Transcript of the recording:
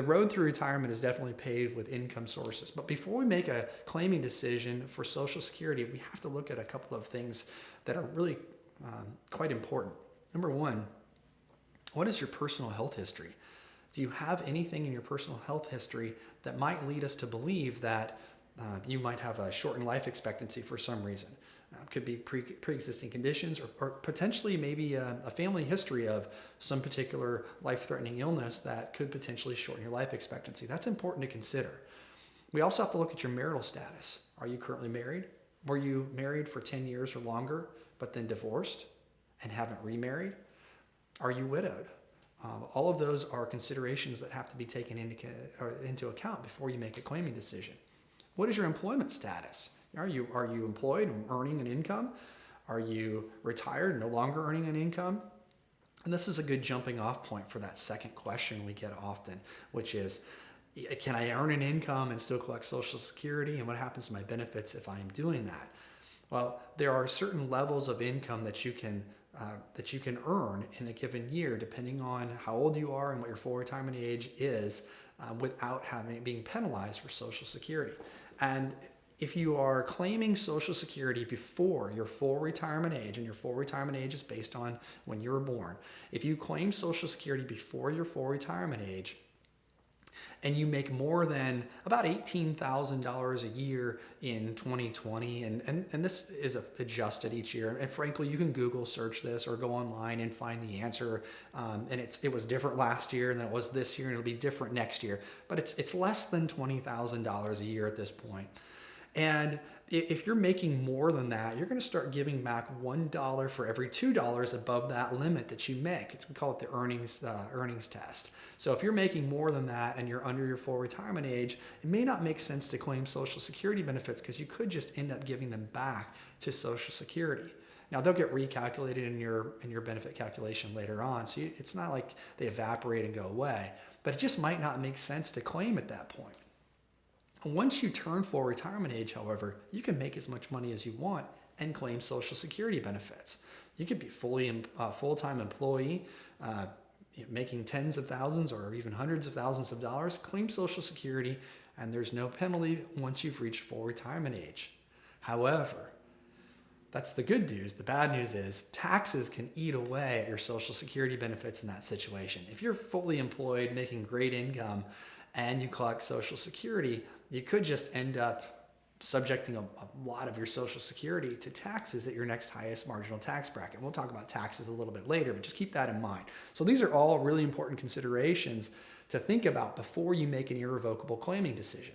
road through retirement is definitely paved with income sources. But before we make a claiming decision for Social Security, we have to look at a couple of things that are really quite important. Number one, what is your personal health history? Do you have anything in your personal health history that might lead us to believe that you might have a shortened life expectancy for some reason? Could be pre-existing conditions or potentially maybe a family history of some particular life-threatening illness that could potentially shorten your life expectancy. That's important to consider. We also have to look at your marital status. Are you currently married? Were you married for 10 years or longer, but then divorced and haven't remarried? Are you widowed? All of those are considerations that have to be taken into account before you make a claiming decision. What is your employment status? Are you employed and earning an income? Are you retired, no longer earning an income? And this is a good jumping off point for that second question we get often, which is, can I earn an income and still collect Social Security? And what happens to my benefits if I am doing that? Well, there are certain levels of income that you can earn in a given year, depending on how old you are and what your full retirement age is, without being penalized for Social Security. And if you are claiming Social Security before your full retirement age, and your full retirement age is based on when you were born, if you claim Social Security before your full retirement age, and you make more than about $18,000 a year in 2020, and this is adjusted each year, and frankly, you can Google search this or go online and find the answer, and it was different last year than it was this year, and it'll be different next year, but it's less than $20,000 a year at this point. And if you're making more than that, you're going to start giving back $1 for every $2 above that limit that you make. We call it the earnings test. So if you're making more than that and you're under your full retirement age, it may not make sense to claim Social Security benefits because you could just end up giving them back to Social Security. Now they'll get recalculated in your benefit calculation later on, so it's not like they evaporate and go away, but it just might not make sense to claim at that point. Once you turn full retirement age, however, you can make as much money as you want and claim Social Security benefits. You could be full-time employee, making tens of thousands or even hundreds of thousands of dollars, claim Social Security, and there's no penalty once you've reached full retirement age. However, that's the good news. The bad news is taxes can eat away at your Social Security benefits in that situation. If you're fully employed, making great income, and you collect Social Security, you could just end up subjecting a lot of your Social Security to taxes at your next highest marginal tax bracket. We'll talk about taxes a little bit later, but just keep that in mind. So these are all really important considerations to think about before you make an irrevocable claiming decision.